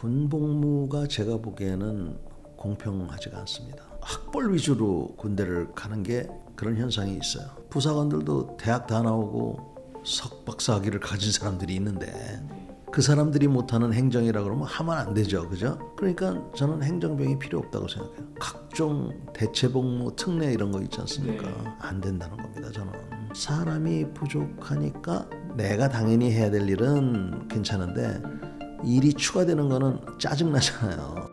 군복무가 제가 보기에는 공평하지가 않습니다. 학벌 위주로 군대를 가는 게 그런 현상이 있어요. 부사관들도 대학 다 나오고 석박사 학위를 가진 사람들이 있는데 그 사람들이 못하는 행정이라 그러면 하면 안 되죠. 그죠? 그러니까 저는 행정병이 필요 없다고 생각해요. 각종 대체복무, 특례 이런 거 있지 않습니까? 안 된다는 겁니다. 저는 사람이 부족하니까 내가 당연히 해야 될 일은 괜찮은데 일이 추가되는 거는 짜증나잖아요.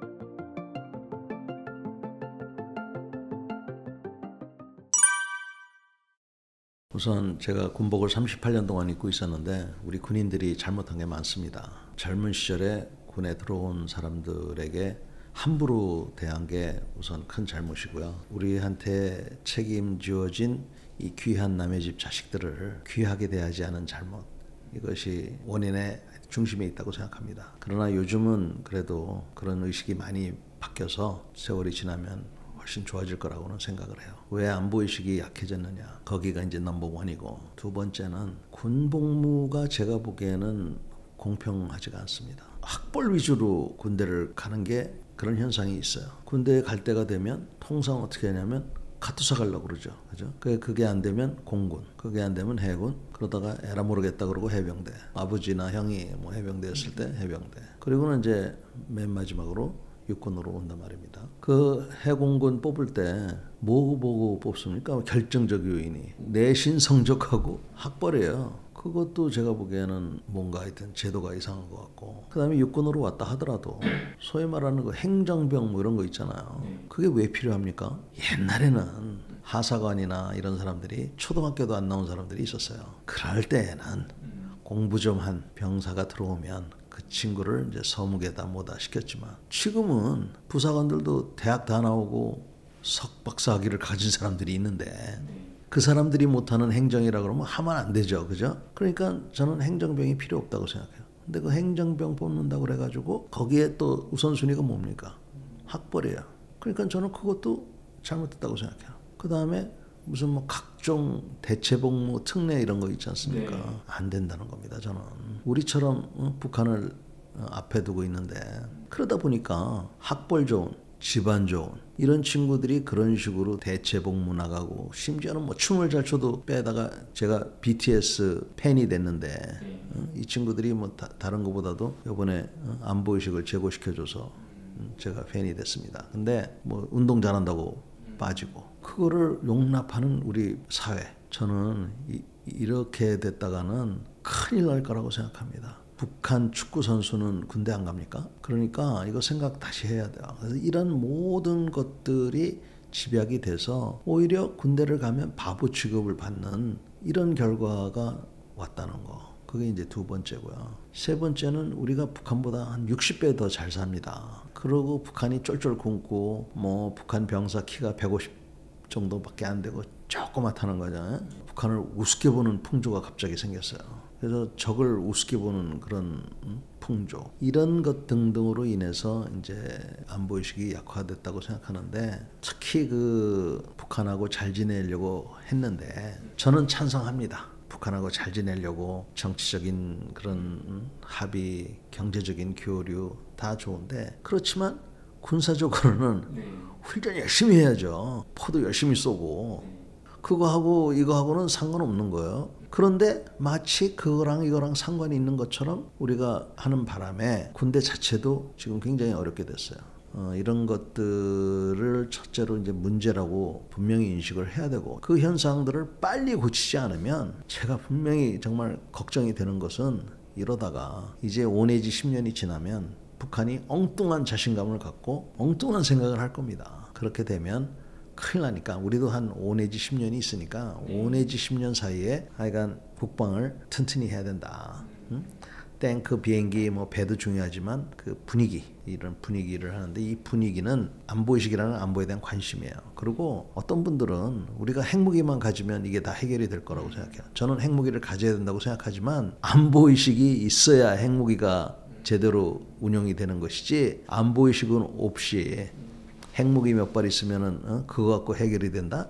우선 제가 군복을 38년 동안 입고 있었는데 우리 군인들이 잘못한 게 많습니다. 젊은 시절에 군에 들어온 사람들에게 함부로 대한 게 우선 큰 잘못이고요. 우리한테 책임지어진 이 귀한 남의 집 자식들을 귀하게 대하지 않은 잘못, 이것이 원인의 중심에 있다고 생각합니다. 그러나 요즘은 그래도 그런 의식이 많이 바뀌어서 세월이 지나면 훨씬 좋아질 거라고는 생각을 해요. 왜 안보의식이 약해졌느냐? 거기가 이제 넘버원이고, 두 번째는 군복무가 제가 보기에는 공평하지가 않습니다. 학벌 위주로 군대를 가는 게 그런 현상이 있어요. 군대에 갈 때가 되면 통상 어떻게 하냐면 카투사 가려고 그러죠. 그죠? 그게 안 되면 공군, 그게 안 되면 해군, 그러다가 에라 모르겠다 그러고 해병대. 아버지나 형이 뭐 해병대였을 때 해병대. 그리고는 이제 맨 마지막으로 육군으로 온단 말입니다. 그 해공군 뽑을 때 뭐 보고 뽑습니까? 결정적 요인이 내신 성적하고 학벌이에요. 그것도 제가 보기에는 뭔가 하여튼 제도가 이상한 것 같고, 그 다음에 육군으로 왔다 하더라도 소위 말하는 그 행정병 뭐 이런 거 있잖아요. 그게 왜 필요합니까? 옛날에는 하사관이나 이런 사람들이 초등학교도 안 나온 사람들이 있었어요. 그럴 때에는 공부 좀 한 병사가 들어오면 그 친구를 이제 서무게다 뭐다 시켰지만, 지금은 부사관들도 대학 다 나오고 석박사 학위를 가진 사람들이 있는데 그 사람들이 못하는 행정이라 그러면 하면 안 되죠. 그죠? 그러니까 저는 행정병이 필요 없다고 생각해요. 근데 그 행정병 뽑는다고 그래가지고 거기에 또 우선순위가 뭡니까? 학벌이에요. 그러니까 저는 그것도 잘못됐다고 생각해요. 그 다음에 무슨 뭐 각종 대체복무, 특례 이런 거 있지 않습니까? 안 된다는 겁니다. 저는 우리처럼 북한을 앞에 두고 있는데, 그러다 보니까 학벌 좋은, 집안 좋은 이런 친구들이 그런 식으로 대체복무 나가고, 심지어는 뭐 춤을 잘 춰도 빼다가 제가 BTS 팬이 됐는데 이 친구들이 뭐 다른 것보다도 이번에 안보의식을 제고시켜줘서 제가 팬이 됐습니다. 근데 뭐 운동 잘한다고 빠지고, 그거를 용납하는 우리 사회, 저는 이렇게 됐다가는 큰일 날 거라고 생각합니다. 북한 축구 선수는 군대 안 갑니까? 그러니까 이거 생각 다시 해야 돼요. 그래서 이런 모든 것들이 집약이 돼서 오히려 군대를 가면 바보 취급을 받는 이런 결과가 왔다는 거. 그게 이제 두 번째고요. 세 번째는 우리가 북한보다 한 60배 더 잘 삽니다. 그러고 북한이 쫄쫄 굶고 뭐 북한 병사 키가 150 정도밖에 안 되고 조그맣다는 거죠. 북한을 우습게 보는 풍조가 갑자기 생겼어요. 그래서 적을 우습게 보는 그런 풍조, 이런 것 등등으로 인해서 이제 안보의식이 약화됐다고 생각하는데, 특히 그 북한하고 잘 지내려고 했는데 저는 찬성합니다. 북한하고 잘 지내려고 정치적인 그런 합의, 경제적인 교류 다 좋은데, 그렇지만 군사적으로는 훈련 열심히 해야죠. 포도 열심히 쏘고, 그거하고 이거하고는 상관없는 거예요. 그런데 마치 그거랑 이거랑 상관이 있는 것처럼 우리가 하는 바람에 군대 자체도 지금 굉장히 어렵게 됐어요. 이런 것들을 첫째로 이제 문제라고 분명히 인식을 해야 되고, 그 현상들을 빨리 고치지 않으면 제가 분명히 정말 걱정이 되는 것은, 이러다가 이제 5 내지 10년이 지나면 북한이 엉뚱한 자신감을 갖고 엉뚱한 생각을 할 겁니다. 그렇게 되면 큰일 나니까 우리도 한 5 내지 10년이 있으니까 5 내지 10년 사이에 하여간 국방을 튼튼히 해야 된다. 탱크, 비행기, 뭐 배도 중요하지만 그 분위기, 이런 분위기를 하는데, 이 분위기는 안보의식이라는 안보에 대한 관심이에요. 그리고 어떤 분들은 우리가 핵무기만 가지면 이게 다 해결이 될 거라고 생각해요. 저는 핵무기를 가져야 된다고 생각하지만 안보의식이 있어야 핵무기가 제대로 운영이 되는 것이지, 안보의식은 없이 핵무기 몇 발 있으면은 그거 갖고 해결이 된다?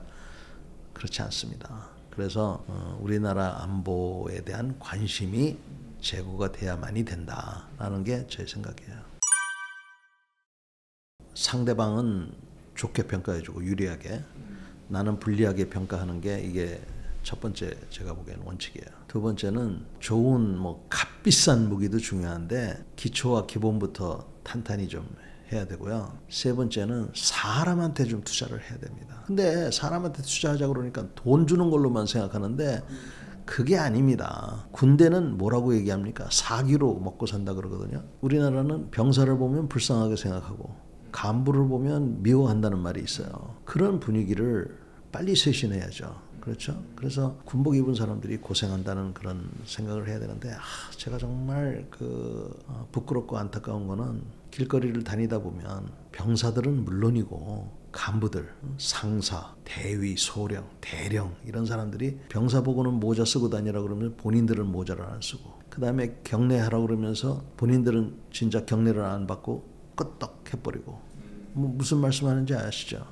그렇지 않습니다. 그래서 우리나라 안보에 대한 관심이 제고가 돼야만이 된다라는 게 제 생각이에요. 상대방은 좋게 평가해주고 유리하게, 나는 불리하게 평가하는 게 이게 첫 번째 제가 보기에는 원칙이에요. 두 번째는 좋은 뭐 값비싼 무기도 중요한데 기초와 기본부터 탄탄히 좀 해야 되고요. 세 번째는 사람한테 좀 투자를 해야 됩니다. 근데 사람한테 투자하자 그러니까 돈 주는 걸로만 생각하는데 그게 아닙니다. 군대는 뭐라고 얘기합니까? 사기로 먹고 산다 그러거든요. 우리나라는 병사를 보면 불쌍하게 생각하고 간부를 보면 미워한다는 말이 있어요. 그런 분위기를 빨리 쇄신해야죠. 그렇죠? 그래서 군복 입은 사람들이 고생한다는 그런 생각을 해야 되는데, 제가 정말 부끄럽고 안타까운 거는 길거리를 다니다 보면 병사들은 물론이고 간부들, 상사, 대위, 소령, 대령 이런 사람들이 병사 보고는 모자 쓰고 다니라 그러면 본인들은 모자를 안 쓰고, 그 다음에 경례하라고 그러면서 본인들은 진짜 경례를 안 받고 끄떡 해버리고, 무슨 말씀하는지 아시죠?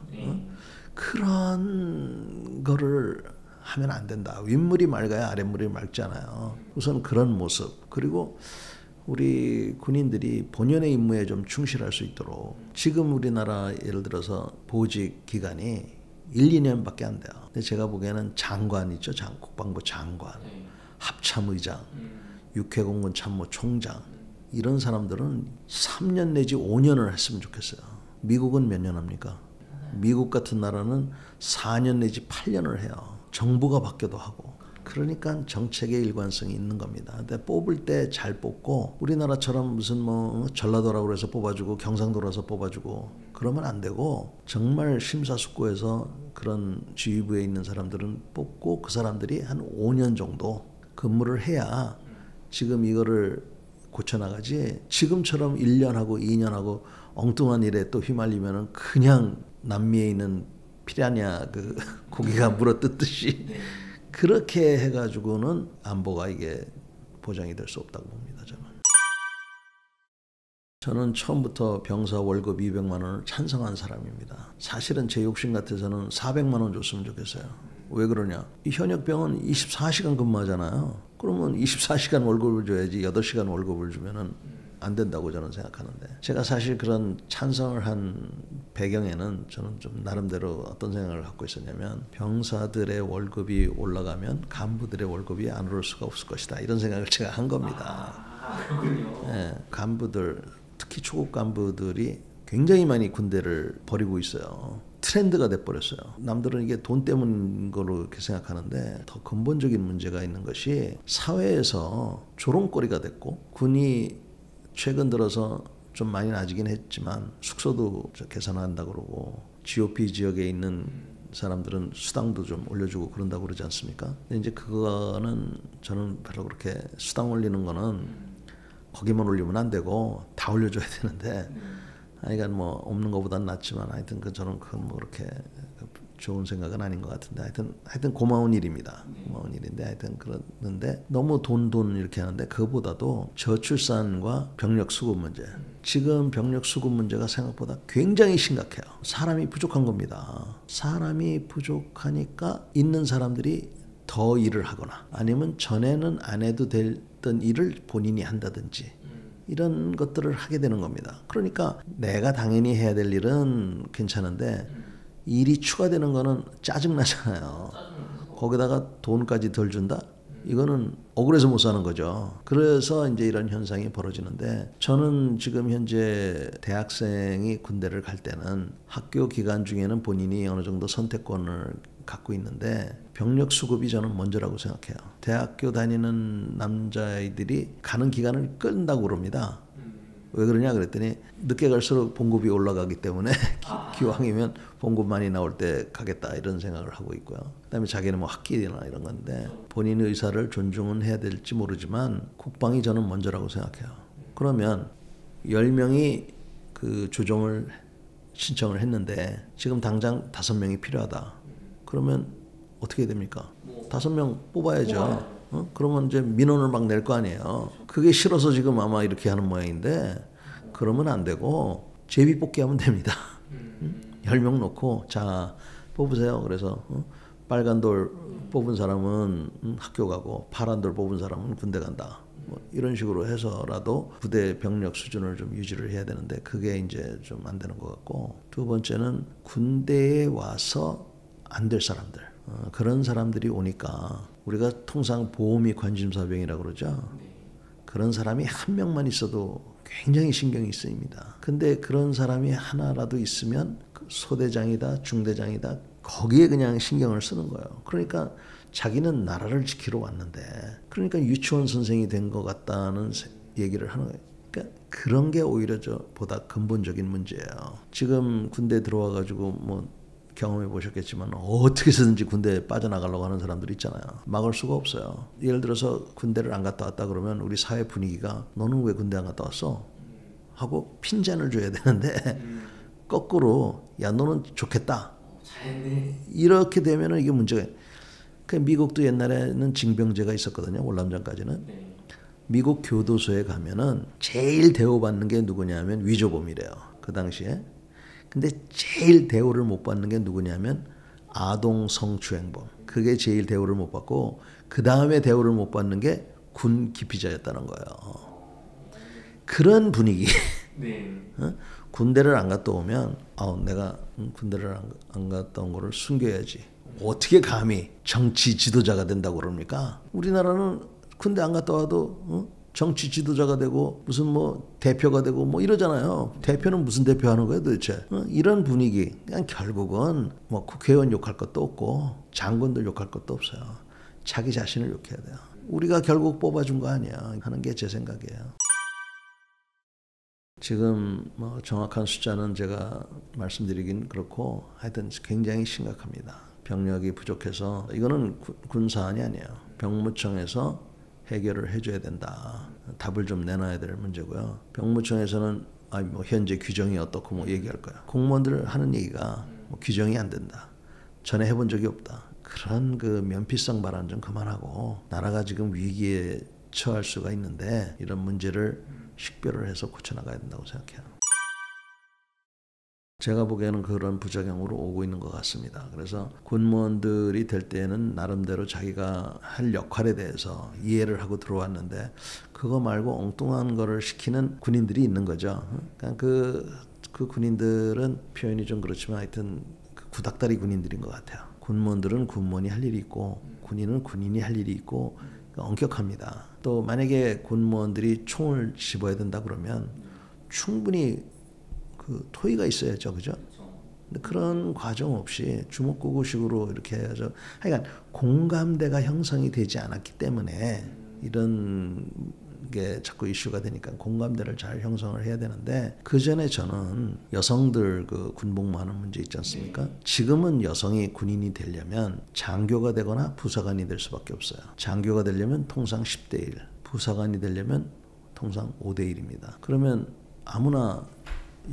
그런 거를 하면 안 된다. 윗물이 맑아야 아랫물이 맑잖아요. 우선 그런 모습, 그리고 우리 군인들이 본연의 임무에 좀 충실할 수 있도록, 지금 우리나라 예를 들어서 보직 기간이 1, 2년밖에 안 돼요. 근데 제가 보기에는 장관 있죠. 국방부 장관, 합참의장, 육해공군 참모 총장, 이런 사람들은 3년 내지 5년을 했으면 좋겠어요. 미국은 몇 년 합니까? 미국 같은 나라는 4년 내지 8년을 해요. 정부가 바뀌어도 하고. 그러니까 정책의 일관성이 있는 겁니다. 근데 뽑을 때 잘 뽑고, 우리나라처럼 무슨 뭐 전라도라고 해서 뽑아주고 경상도라서 뽑아주고 그러면 안 되고, 정말 심사숙고해서 그런 지휘부에 있는 사람들은 뽑고 그 사람들이 한 5년 정도 근무를 해야 지금 이거를 고쳐나가지, 지금처럼 1년하고 2년하고 엉뚱한 일에 또 휘말리면은 그냥 남미에 있는 피라냐 고기가 물어뜯듯이 그렇게 해가지고는 안보가 이게 보장이 될 수 없다고 봅니다. 저는 처음부터 병사 월급 200만 원을 찬성한 사람입니다. 사실은 제 욕심 같아서는 400만 원 줬으면 좋겠어요. 왜 그러냐? 이 현역병은 24시간 근무하잖아요. 그러면 24시간 월급을 줘야지 8시간 월급을 주면은 안 된다고 저는 생각하는데, 제가 사실 그런 찬성을 한 배경에는 저는 좀 나름대로 어떤 생각을 갖고 있었냐면, 병사들의 월급이 올라가면 간부들의 월급이 안 오를 수가 없을 것이다, 이런 생각을 제가 한 겁니다. 그렇군요. 네, 간부들, 특히 초급 간부들이 굉장히 많이 군대를 버리고 있어요. 트렌드가 돼버렸어요. 남들은 이게 돈 때문인 거로 이렇게 생각하는데, 더 근본적인 문제가 있는 것이 사회에서 조롱거리가 됐고, 군이 최근 들어서 좀 많이 나아지긴 했지만 숙소도 개선한다고 그러고, GOP 지역에 있는 사람들은 수당도 좀 올려주고 그런다고 그러지 않습니까? 근데 이제 그거는 저는 별로 그렇게 수당 올리는 거는 거기만 올리면 안 되고 다 올려줘야 되는데, 그러니까 뭐 없는 것보다는 낫지만 하여튼 저는 그건 뭐 그렇게 좋은 생각은 아닌 것 같은데, 하여튼 고마운 일입니다. 고마운 일인데, 하여튼 그러는데 너무 돈 이렇게 하는데, 그거보다도 저출산과 병력 수급 문제, 지금 병력 수급 문제가 생각보다 굉장히 심각해요. 사람이 부족한 겁니다. 사람이 부족하니까 있는 사람들이 더 일을 하거나, 아니면 전에는 안 해도 됐던 일을 본인이 한다든지, 이런 것들을 하게 되는 겁니다. 그러니까 내가 당연히 해야 될 일은 괜찮은데 일이 추가되는 거는 짜증나잖아요. 거기다가 돈까지 덜 준다? 이거는 억울해서 못 사는 거죠. 그래서 이제 이런 현상이 벌어지는데, 저는 지금 현재 대학생이 군대를 갈 때는 학교 기간 중에는 본인이 어느 정도 선택권을 갖고 있는데, 병력 수급이 저는 먼저라고 생각해요. 대학교 다니는 남자아이들이 가는 기간을 끈다고 그럽니다. 왜 그러냐 그랬더니, 늦게 갈수록 봉급이 올라가기 때문에 기왕이면 봉급 많이 나올 때 가겠다, 이런 생각을 하고 있고요. 그다음에 자기는 뭐 학기나 이런 건데, 본인의 의사를 존중은 해야 될지 모르지만 국방이 저는 먼저라고 생각해요. 그러면 10명이 그 조정을 신청을 했는데 지금 당장 5명이 필요하다. 그러면 어떻게 됩니까? 5명 뽑아야죠. 그러면 이제 민원을 막 낼 거 아니에요. 그게 싫어서 지금 아마 이렇게 하는 모양인데, 그러면 안 되고 제비 뽑기 하면 됩니다. 10명 놓고 자 뽑으세요. 그래서 빨간 돌 뽑은 사람은 학교 가고 파란 돌 뽑은 사람은 군대 간다. 뭐 이런 식으로 해서라도 부대 병력 수준을 좀 유지를 해야 되는데 그게 이제 좀 안 되는 것 같고, 두 번째는 군대에 와서 안 될 사람들, 그런 사람들이 오니까 우리가 통상 보험이 관심사병이라고 그러죠. 그런 사람이 한 명만 있어도 굉장히 신경이 쓰입니다. 근데 그런 사람이 하나라도 있으면 소대장이다 중대장이다 거기에 그냥 신경을 쓰는 거예요. 그러니까 자기는 나라를 지키러 왔는데, 그러니까 유치원 선생이 된 것 같다는 얘기를 하는 거예요. 그러니까 그런 게 오히려 보다 근본적인 문제예요. 지금 군대 들어와 가지고 뭐 경험해 보셨겠지만 어떻게 해서든지 군대에 빠져나가려고 하는 사람들 있잖아요. 막을 수가 없어요. 예를 들어서 군대를 안 갔다 왔다 그러면 우리 사회 분위기가 너는 왜 군대 안 갔다 왔어? 하고 핀잔을 줘야 되는데 거꾸로 야 너는 좋겠다. 잘했네. 이렇게 되면은 이게 문제가. 그 미국도 옛날에는 징병제가 있었거든요. 월남전까지는. 네. 미국 교도소에 가면은 제일 대우받는 게 누구냐면 위조범이래요. 그 당시에. 근데 제일 대우를 못 받는 게 누구냐면 아동 성추행범. 그게 제일 대우를 못 받고 그 다음에 대우를 못 받는 게 군 기피자였다는 거예요. 그런 분위기. 네. 군대를 안 갔다 오면 내가 군대를 안 갔다 온 거를 숨겨야지. 어떻게 감히 정치 지도자가 된다고 그럽니까? 우리나라는 군대 안 갔다 와도 정치 지도자가 되고 무슨 뭐 대표가 되고 뭐 이러잖아요. 대표는 무슨 대표 하는 거예요 도대체? 이런 분위기. 그냥 결국은 뭐 국회의원 욕할 것도 없고 장군들 욕할 것도 없어요. 자기 자신을 욕해야 돼요. 우리가 결국 뽑아준 거 아니야 하는 게 제 생각이에요. 지금 뭐 정확한 숫자는 제가 말씀드리긴 그렇고 하여튼 굉장히 심각합니다. 병력이 부족해서 이거는 군 사안이 아니에요. 병무청에서 해결을 해줘야 된다. 답을 좀 내놔야 될 문제고요. 병무청에서는 뭐 현재 규정이 어떻고 뭐 얘기할 거야. 공무원들 하는 얘기가 뭐 규정이 안 된다. 전에 해본 적이 없다. 그런 그 면피성 발언 좀 그만하고, 나라가 지금 위기에 처할 수가 있는데 이런 문제를 식별을 해서 고쳐나가야 된다고 생각해요. 제가 보기에는 그런 부작용으로 오고 있는 것 같습니다. 그래서 군무원들이 될 때는 나름대로 자기가 할 역할에 대해서 이해를 하고 들어왔는데 그거 말고 엉뚱한 거를 시키는 군인들이 있는 거죠. 그러니까 그 군인들은 표현이 좀 그렇지만 하여튼 구닥다리 군인들인 것 같아요. 군무원들은 군무원이 할 일이 있고 군인은 군인이 할 일이 있고 엄격합니다. 또 만약에 군무원들이 총을 집어야 된다 그러면 충분히 그 토의가 있어야죠, 그죠? 근데 그런 과정 없이 주먹구구식으로 이렇게 해야죠. 하여간 공감대가 형성이 되지 않았기 때문에 이런 게 자꾸 이슈가 되니까 공감대를 잘 형성을 해야 되는데, 그 전에 저는 여성들 그 군복무하는 문제 있지 않습니까? 지금은 여성이 군인이 되려면 장교가 되거나 부사관이 될 수밖에 없어요. 장교가 되려면 통상 10대 1, 부사관이 되려면 통상 5대 1입니다. 그러면 아무나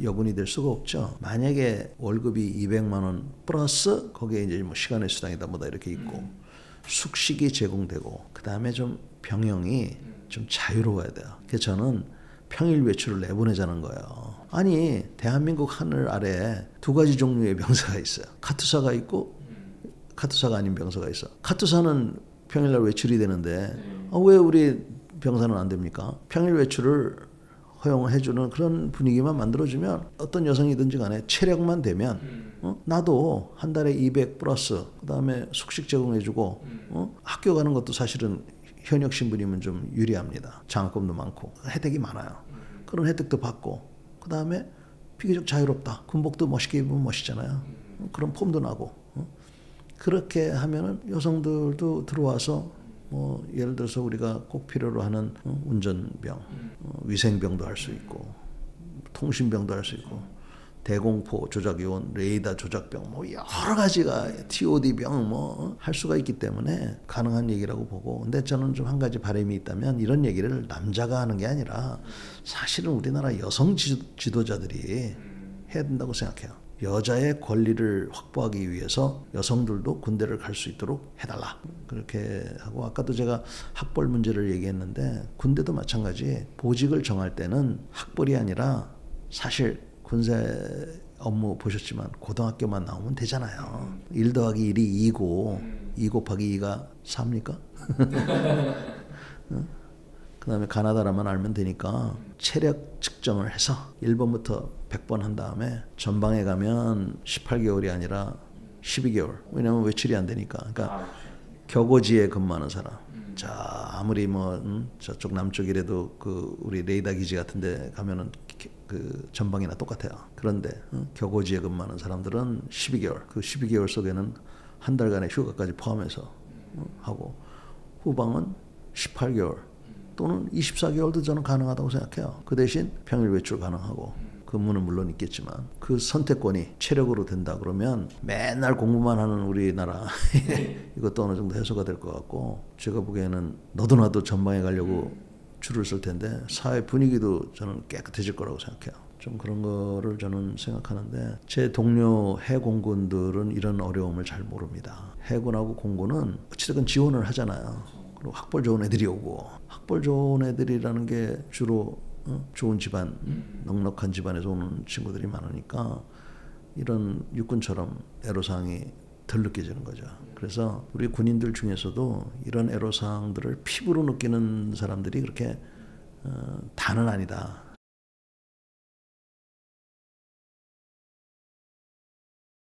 여군이 될 수가 없죠. 만약에 월급이 200만 원 플러스 거기에 이제 뭐 시간의 수당이다 뭐다 이렇게 있고 숙식이 제공되고 그 다음에 좀 병영이 좀 자유로워야 돼요. 그래서 저는 평일 외출을 내보내자는 거예요. 아니 대한민국 하늘 아래에 두 가지 종류의 병사가 있어요. 카투사가 있고 카투사가 아닌 병사가 있어. 카투사는 평일날 외출이 되는데 왜 우리 병사는 안 됩니까? 평일 외출을 허용을 해주는 그런 분위기만 만들어주면 어떤 여성이든지 간에 체력만 되면 나도 한 달에 200 플러스 그 다음에 숙식 제공해주고 학교 가는 것도 사실은 현역 신분이면 좀 유리합니다. 장학금도 많고 혜택이 많아요. 그런 혜택도 받고 그 다음에 비교적 자유롭다. 군복도 멋있게 입으면 멋있잖아요. 그런 폼도 나고 그렇게 하면은 여성들도 들어와서 뭐 예를 들어서 우리가 꼭 필요로 하는 운전병, 위생병도 할 수 있고 통신병도 할 수 있고 대공포 조작요원, 레이더 조작병 뭐 여러 가지가 TOD병 뭐 할 수가 있기 때문에 가능한 얘기라고 보고, 근데 저는 좀 한 가지 바람이 있다면 이런 얘기를 남자가 하는 게 아니라 사실은 우리나라 여성 지도자들이 해야 된다고 생각해요. 여자의 권리를 확보하기 위해서 여성들도 군대를 갈 수 있도록 해달라. 그렇게 하고, 아까도 제가 학벌 문제를 얘기했는데 군대도 마찬가지. 보직을 정할 때는 학벌이 아니라 사실 군세 업무 보셨지만 고등학교만 나오면 되잖아요. 1 더하기 1이 2고 2 곱하기 2가 4입니까? 그 다음에 가나다라만 알면 되니까 체력 측정을 해서 1번부터 100번 한 다음에 전방에 가면 18개월이 아니라 12개월. 왜냐하면 외출이 안 되니까. 그러니까 격오지에 근무하는 사람. 자, 아무리 뭐 저쪽 남쪽이라도 그 우리 레이더 기지 같은데 가면은 그 전방이나 똑같아요. 그런데 격오지에 근무하는 사람들은 12개월. 그 12개월 속에는 한 달간의 휴가까지 포함해서 하고 후방은 18개월 또는 24개월도 저는 가능하다고 생각해요. 그 대신 평일 외출 가능하고 근무는 물론 있겠지만 그 선택권이 체력으로 된다 그러면 맨날 공부만 하는 우리나라 이것도 어느 정도 해소가 될 것 같고 제가 보기에는 너도 나도 전방에 가려고 줄을 쓸 텐데 사회 분위기도 저는 깨끗해질 거라고 생각해요. 좀 그런 거를 저는 생각하는데 제 동료 해공군들은 이런 어려움을 잘 모릅니다. 해군하고 공군은 어찌됐든 지원을 하잖아요. 그리고 학벌 좋은 애들이 오고 학벌 좋은 애들이라는 게 주로 좋은 집안, 넉넉한 집안에서 오는 친구들이 많으니까 이런 육군처럼 애로사항이 덜 느껴지는 거죠. 그래서 우리 군인들 중에서도 이런 애로사항들을 피부로 느끼는 사람들이 그렇게 다는 아니다.